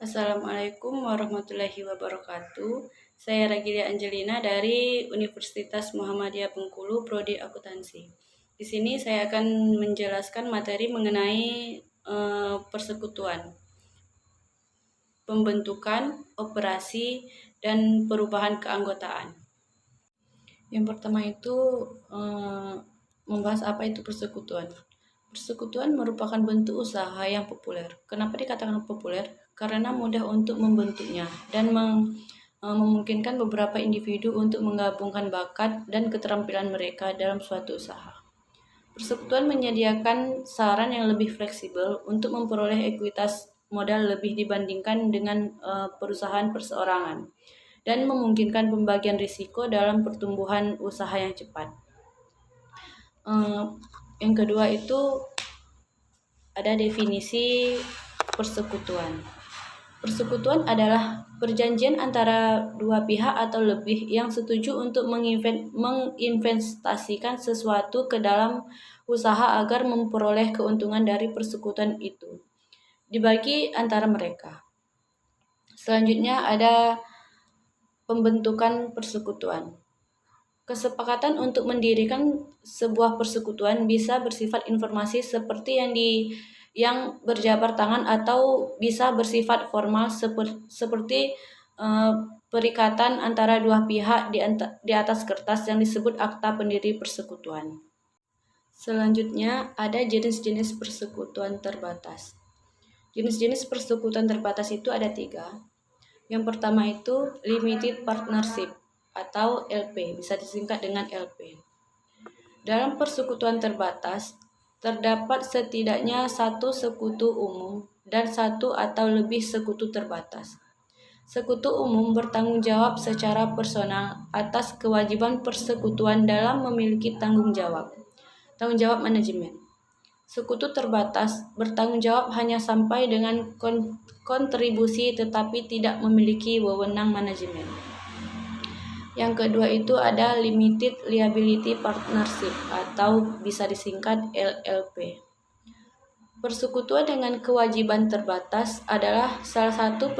Assalamualaikum warahmatullahi wabarakatuh. Saya Ragilia Angelina dari Universitas Muhammadiyah Bengkulu, Prodi Akuntansi. Di sini saya akan menjelaskan materi mengenai persekutuan, pembentukan, operasi, dan perubahan keanggotaan. Yang pertama itu membahas apa itu persekutuan. Persekutuan merupakan bentuk usaha yang populer. Kenapa dikatakan populer? Karena mudah untuk membentuknya dan memungkinkan beberapa individu untuk menggabungkan bakat dan keterampilan mereka dalam suatu usaha. Persekutuan menyediakan saran yang lebih fleksibel untuk memperoleh ekuitas modal lebih dibandingkan dengan perusahaan perseorangan dan memungkinkan pembagian risiko dalam pertumbuhan usaha yang cepat. Yang kedua itu ada definisi persekutuan. Persekutuan adalah perjanjian antara dua pihak atau lebih yang setuju untuk menginvestasikan sesuatu ke dalam usaha agar memperoleh keuntungan dari persekutuan itu dibagi antara mereka. Selanjutnya ada pembentukan persekutuan. Kesepakatan untuk mendirikan sebuah persekutuan bisa bersifat informasi seperti yang berjabat tangan atau bisa bersifat formal seperti perikatan antara dua pihak di atas kertas yang disebut akta pendiri persekutuan. Selanjutnya ada jenis-jenis persekutuan terbatas. Jenis-jenis persekutuan terbatas itu ada 3. Yang pertama itu limited partnership atau LP, bisa disingkat dengan LP. Dalam persekutuan terbatas, terdapat setidaknya satu sekutu umum dan satu atau lebih sekutu terbatas. Sekutu umum bertanggung jawab secara personal atas kewajiban persekutuan dalam memiliki tanggung jawab manajemen. Sekutu terbatas bertanggung jawab hanya sampai dengan kontribusi tetapi tidak memiliki wewenang manajemen. Yang kedua itu ada Limited Liability Partnership atau bisa disingkat LLP. Persekutuan dengan kewajiban terbatas adalah salah satu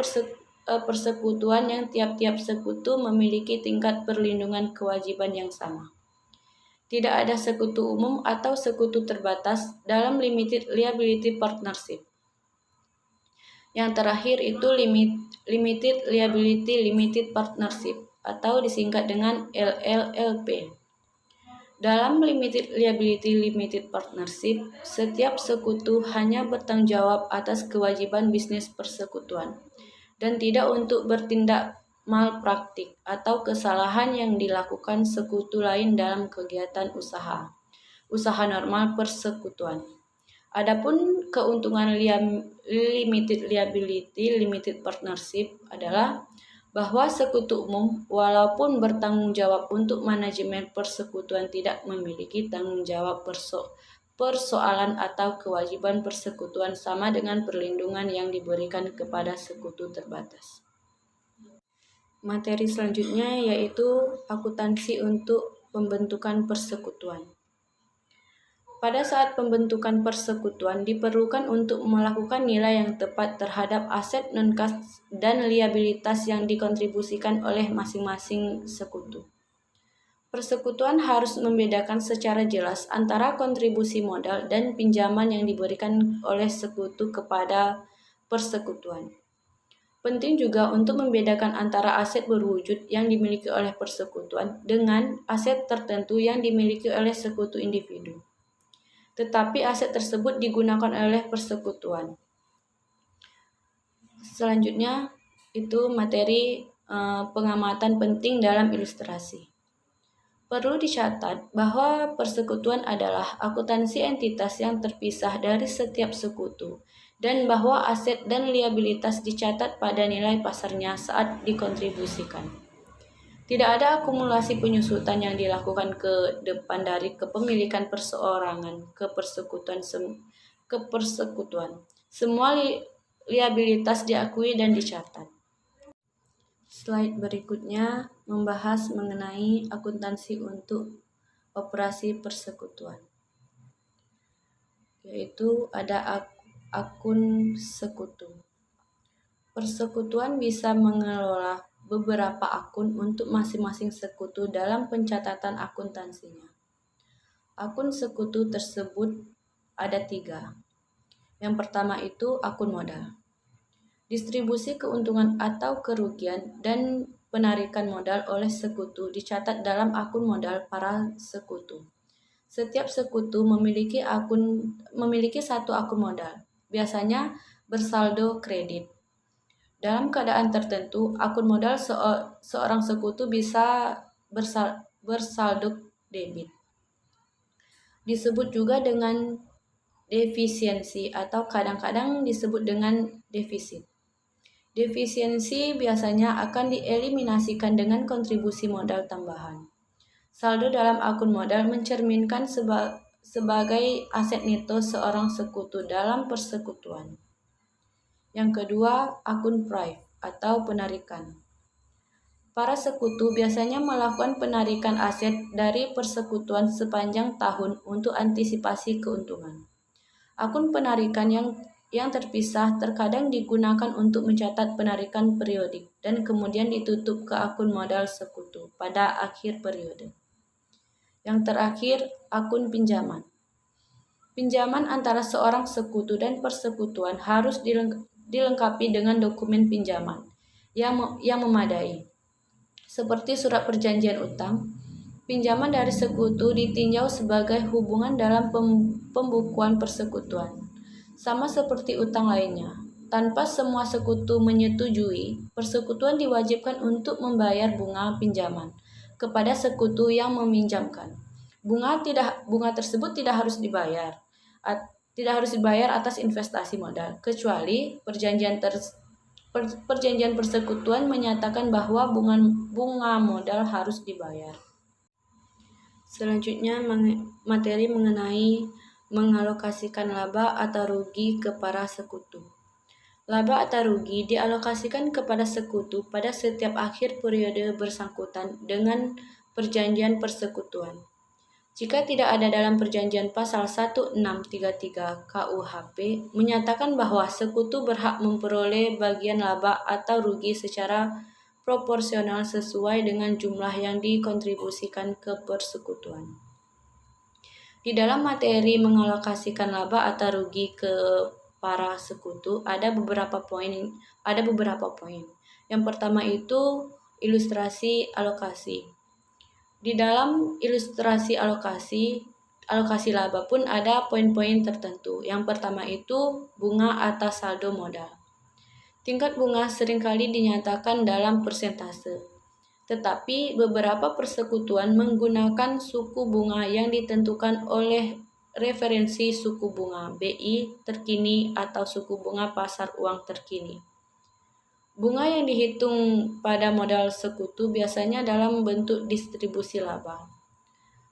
persekutuan yang tiap-tiap sekutu memiliki tingkat perlindungan kewajiban yang sama. Tidak ada sekutu umum atau sekutu terbatas dalam Limited Liability Partnership. Yang terakhir itu Limited Liability Limited Partnership atau disingkat dengan LLLP. Dalam Limited Liability Limited Partnership, setiap sekutu hanya bertanggung jawab atas kewajiban bisnis persekutuan dan tidak untuk bertindak malpraktik atau kesalahan yang dilakukan sekutu lain dalam kegiatan usaha normal persekutuan. Adapun keuntungan Limited Liability Limited Partnership adalah bahwa sekutu umum walaupun bertanggung jawab untuk manajemen persekutuan tidak memiliki tanggung jawab persoalan atau kewajiban persekutuan sama dengan perlindungan yang diberikan kepada sekutu terbatas. Materi selanjutnya yaitu akuntansi untuk pembentukan persekutuan. Pada saat pembentukan persekutuan diperlukan untuk melakukan nilai yang tepat terhadap aset non-kas dan liabilitas yang dikontribusikan oleh masing-masing sekutu. Persekutuan harus membedakan secara jelas antara kontribusi modal dan pinjaman yang diberikan oleh sekutu kepada persekutuan. Penting juga untuk membedakan antara aset berwujud yang dimiliki oleh persekutuan dengan aset tertentu yang dimiliki oleh sekutu individu. Tetapi aset tersebut digunakan oleh persekutuan. Selanjutnya itu materi pengamatan penting dalam ilustrasi. Perlu dicatat bahwa persekutuan adalah akuntansi entitas yang terpisah dari setiap sekutu dan bahwa aset dan liabilitas dicatat pada nilai pasarnya saat dikontribusikan. Tidak ada akumulasi penyusutan yang dilakukan ke depan dari kepemilikan perseorangan ke persekutuan. Semua liabilitas diakui dan dicatat. Slide berikutnya membahas mengenai akuntansi untuk operasi persekutuan. Yaitu ada akun sekutu. Persekutuan bisa mengelola beberapa akun untuk masing-masing sekutu dalam pencatatan akuntansinya. Akun sekutu tersebut ada 3. Yang pertama itu akun modal. Distribusi keuntungan atau kerugian dan penarikan modal oleh sekutu dicatat dalam akun modal para sekutu. Setiap sekutu memiliki satu akun modal, biasanya bersaldo kredit. Dalam keadaan tertentu, akun modal seorang sekutu bisa bersaldo debit. Disebut juga dengan defisiensi atau kadang-kadang disebut dengan defisit. Defisiensi biasanya akan dieliminasikan dengan kontribusi modal tambahan. Saldo dalam akun modal mencerminkan sebagai aset neto seorang sekutu dalam persekutuan. Yang kedua, akun prive atau penarikan. Para sekutu biasanya melakukan penarikan aset dari persekutuan sepanjang tahun untuk antisipasi keuntungan. Akun penarikan yang terpisah terkadang digunakan untuk mencatat penarikan periodik dan kemudian ditutup ke akun modal sekutu pada akhir periode. Yang terakhir, akun pinjaman. Pinjaman antara seorang sekutu dan persekutuan harus dilengkapi dengan dokumen pinjaman yang memadai, seperti surat perjanjian utang. Pinjaman dari sekutu ditinjau sebagai hubungan dalam pembukuan persekutuan, sama seperti utang lainnya. Tanpa semua sekutu menyetujui, persekutuan diwajibkan untuk membayar bunga pinjaman kepada sekutu yang meminjamkan. Bunga tersebut tidak harus dibayar atas investasi modal, kecuali perjanjian persekutuan menyatakan bahwa bunga modal harus dibayar. Selanjutnya, materi mengenai mengalokasikan laba atau rugi ke para sekutu. Laba atau rugi dialokasikan kepada sekutu pada setiap akhir periode bersangkutan dengan perjanjian persekutuan. Jika tidak ada dalam perjanjian pasal 1633 KUHP menyatakan bahwa sekutu berhak memperoleh bagian laba atau rugi secara proporsional sesuai dengan jumlah yang dikontribusikan ke persekutuan. Di dalam materi mengalokasikan laba atau rugi ke para sekutu ada beberapa poin. Yang pertama itu ilustrasi alokasi. Di dalam ilustrasi alokasi laba pun ada poin-poin tertentu. Yang pertama itu bunga atas saldo modal. Tingkat bunga seringkali dinyatakan dalam persentase, tetapi beberapa persekutuan menggunakan suku bunga yang ditentukan oleh referensi suku bunga BI terkini atau suku bunga pasar uang terkini. Bunga yang dihitung pada modal sekutu biasanya dalam bentuk distribusi laba.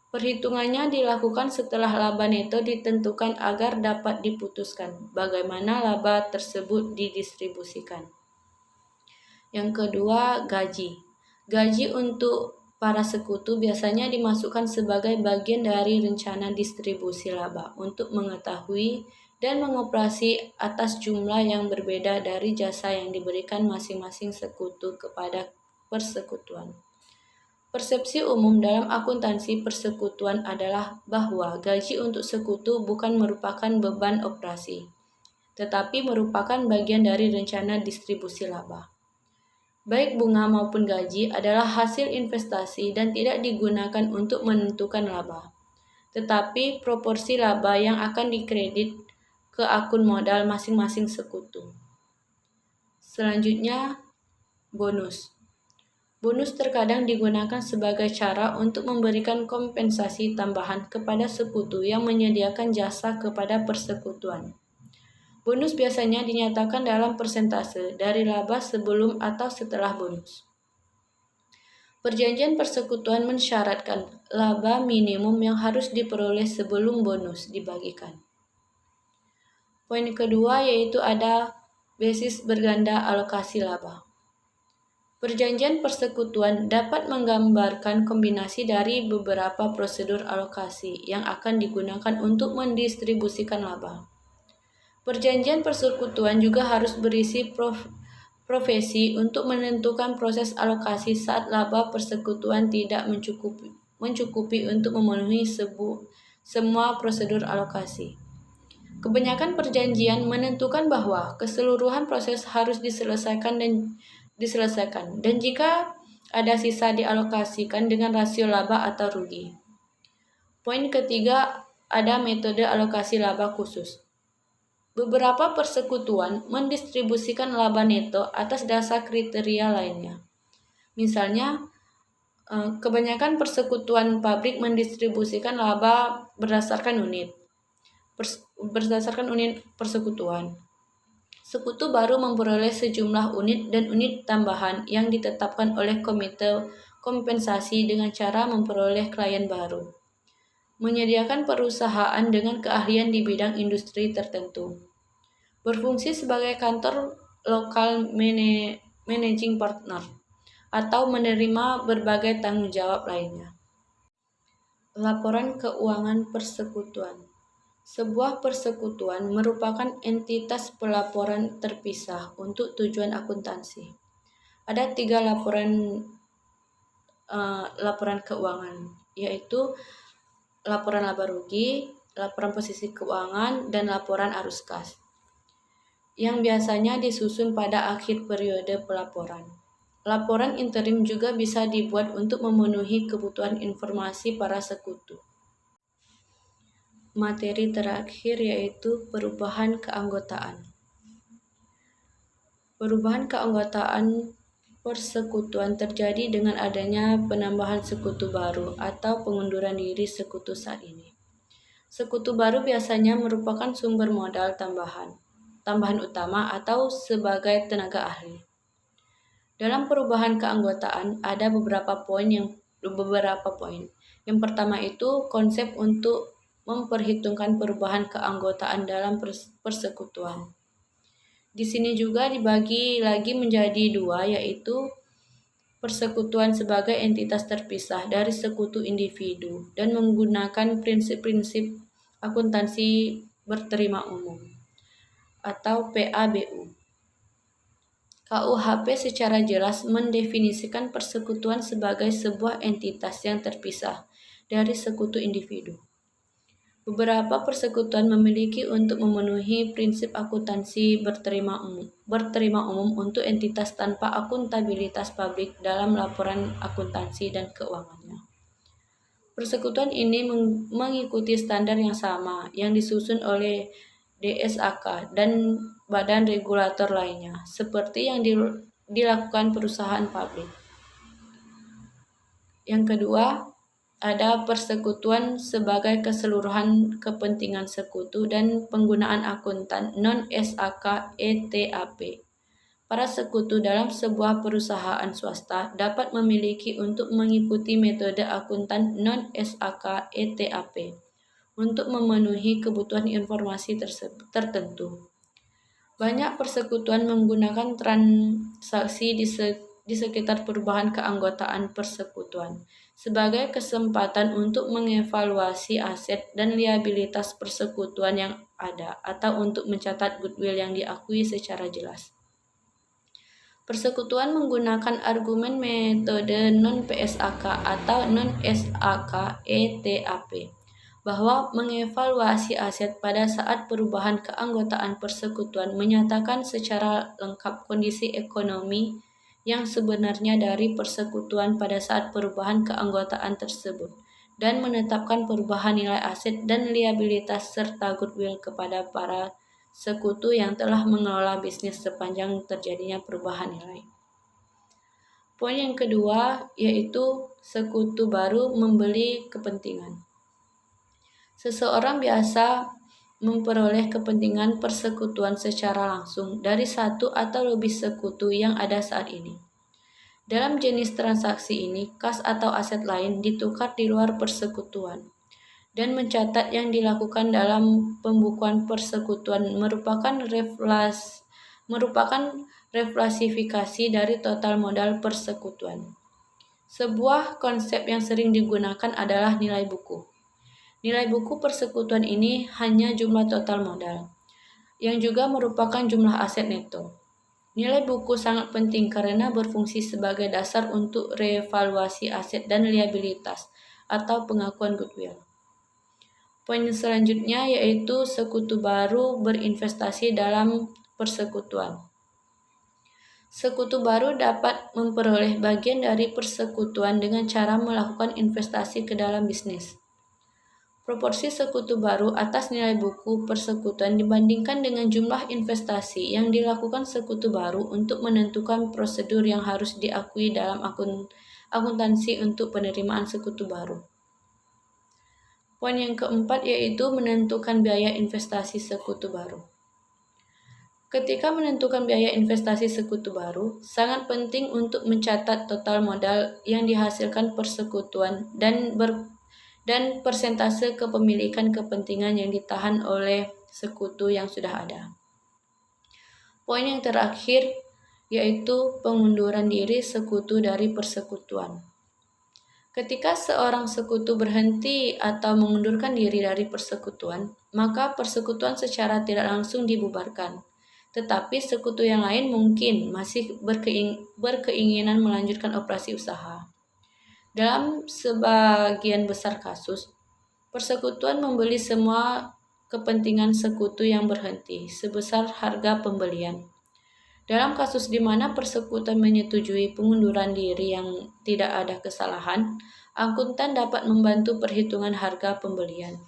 Perhitungannya dilakukan setelah laba neto ditentukan agar dapat diputuskan bagaimana laba tersebut didistribusikan. Yang kedua, gaji. Gaji untuk para sekutu biasanya dimasukkan sebagai bagian dari rencana distribusi laba untuk mengetahui dan mengoperasi atas jumlah yang berbeda dari jasa yang diberikan masing-masing sekutu kepada persekutuan. Persepsi umum dalam akuntansi persekutuan adalah bahwa gaji untuk sekutu bukan merupakan beban operasi, tetapi merupakan bagian dari rencana distribusi laba. Baik bunga maupun gaji adalah hasil investasi dan tidak digunakan untuk menentukan laba, tetapi proporsi laba yang akan dikredit ke akun modal masing-masing sekutu. Selanjutnya, bonus. Bonus terkadang digunakan sebagai cara untuk memberikan kompensasi tambahan kepada sekutu yang menyediakan jasa kepada persekutuan. Bonus biasanya dinyatakan dalam persentase dari laba sebelum atau setelah bonus. Perjanjian persekutuan mensyaratkan laba minimum yang harus diperoleh sebelum bonus dibagikan. Poin kedua yaitu ada basis berganda alokasi laba. Perjanjian persekutuan dapat menggambarkan kombinasi dari beberapa prosedur alokasi yang akan digunakan untuk mendistribusikan laba. Perjanjian persekutuan juga harus berisi profesi untuk menentukan proses alokasi saat laba persekutuan tidak mencukupi untuk memenuhi semua prosedur alokasi. Kebanyakan perjanjian menentukan bahwa keseluruhan proses harus diselesaikan dan jika ada sisa dialokasikan dengan rasio laba atau rugi. Poin ketiga, ada metode alokasi laba khusus. Beberapa persekutuan mendistribusikan laba neto atas dasar kriteria lainnya. Misalnya, kebanyakan persekutuan pabrik mendistribusikan laba berdasarkan unit persekutuan. Sekutu baru memperoleh sejumlah unit dan unit tambahan yang ditetapkan oleh komite kompensasi dengan cara memperoleh klien baru. Menyediakan perusahaan dengan keahlian di bidang industri tertentu. Berfungsi sebagai kantor lokal managing partner atau menerima berbagai tanggung jawab lainnya. Laporan keuangan persekutuan. Sebuah persekutuan merupakan entitas pelaporan terpisah untuk tujuan akuntansi. Ada 3 laporan keuangan, yaitu laporan laba rugi, laporan posisi keuangan, dan laporan arus kas, yang biasanya disusun pada akhir periode pelaporan. Laporan interim juga bisa dibuat untuk memenuhi kebutuhan informasi para sekutu. Materi terakhir yaitu perubahan keanggotaan. Perubahan keanggotaan persekutuan terjadi dengan adanya penambahan sekutu baru atau pengunduran diri sekutu saat ini. Sekutu baru biasanya merupakan sumber modal tambahan utama atau sebagai tenaga ahli. Dalam perubahan keanggotaan ada beberapa poin. Yang pertama itu konsep untuk memperhitungkan perubahan keanggotaan dalam persekutuan. Di sini juga dibagi lagi menjadi 2, yaitu persekutuan sebagai entitas terpisah dari sekutu individu dan menggunakan prinsip-prinsip akuntansi berterima umum atau PABU. KUHP secara jelas mendefinisikan persekutuan sebagai sebuah entitas yang terpisah dari sekutu individu. Beberapa persekutuan memiliki untuk memenuhi prinsip akuntansi berterima umum untuk entitas tanpa akuntabilitas publik dalam laporan akuntansi dan keuangannya. Persekutuan ini mengikuti standar yang sama yang disusun oleh DSAK dan badan regulator lainnya, seperti yang dilakukan perusahaan publik. Yang kedua, ada persekutuan sebagai keseluruhan kepentingan sekutu dan penggunaan akuntan non-SAK ETAP. Para sekutu dalam sebuah perusahaan swasta dapat memiliki untuk mengikuti metode akuntan non-SAK ETAP untuk memenuhi kebutuhan informasi tertentu. Banyak persekutuan menggunakan transaksi di sekitar perubahan keanggotaan persekutuan sebagai kesempatan untuk mengevaluasi aset dan liabilitas persekutuan yang ada atau untuk mencatat goodwill yang diakui secara jelas. Persekutuan menggunakan argumen metode non-PSAK atau non-SAK ETAP bahwa mengevaluasi aset pada saat perubahan keanggotaan persekutuan menyatakan secara lengkap kondisi ekonomi yang sebenarnya dari persekutuan pada saat perubahan keanggotaan tersebut dan menetapkan perubahan nilai aset dan liabilitas serta goodwill kepada para sekutu yang telah mengelola bisnis sepanjang terjadinya perubahan nilai. Poin yang kedua yaitu sekutu baru membeli kepentingan. Seseorang biasa memperoleh kepentingan persekutuan secara langsung dari satu atau lebih sekutu yang ada saat ini. Dalam jenis transaksi ini, kas atau aset lain ditukar di luar persekutuan. Dan mencatat yang dilakukan dalam pembukuan persekutuan merupakan reflasifikasi dari total modal persekutuan. Sebuah konsep yang sering digunakan adalah nilai buku. Nilai buku persekutuan ini hanya jumlah total modal, yang juga merupakan jumlah aset neto. Nilai buku sangat penting karena berfungsi sebagai dasar untuk revaluasi aset dan liabilitas atau pengakuan goodwill. Poin selanjutnya yaitu sekutu baru berinvestasi dalam persekutuan. Sekutu baru dapat memperoleh bagian dari persekutuan dengan cara melakukan investasi ke dalam bisnis. Proporsi sekutu baru atas nilai buku persekutuan dibandingkan dengan jumlah investasi yang dilakukan sekutu baru untuk menentukan prosedur yang harus diakui dalam akuntansi untuk penerimaan sekutu baru. Poin yang keempat yaitu menentukan biaya investasi sekutu baru. Ketika menentukan biaya investasi sekutu baru, sangat penting untuk mencatat total modal yang dihasilkan persekutuan dan persentase kepemilikan kepentingan yang ditahan oleh sekutu yang sudah ada. Poin yang terakhir yaitu pengunduran diri sekutu dari persekutuan. Ketika seorang sekutu berhenti atau mengundurkan diri dari persekutuan, maka persekutuan secara tidak langsung dibubarkan. Tetapi sekutu yang lain mungkin masih berkeinginan melanjutkan operasi usaha. Dalam sebagian besar kasus, persekutuan membeli semua kepentingan sekutu yang berhenti sebesar harga pembelian. Dalam kasus di mana persekutuan menyetujui pengunduran diri yang tidak ada kesalahan, akuntan dapat membantu perhitungan harga pembelian.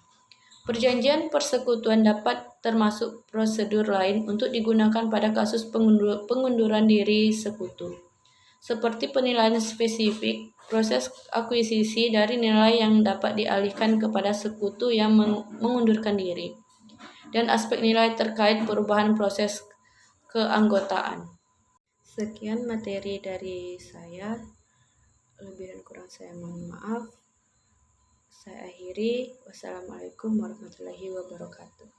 Perjanjian persekutuan dapat termasuk prosedur lain untuk digunakan pada kasus pengunduran diri sekutu, seperti penilaian spesifik, proses akuisisi dari nilai yang dapat dialihkan kepada sekutu yang mengundurkan diri, dan aspek nilai terkait perubahan proses keanggotaan. Sekian materi dari saya, lebih dan kurang saya mohon maaf. Saya akhiri. Wassalamualaikum warahmatullahi wabarakatuh.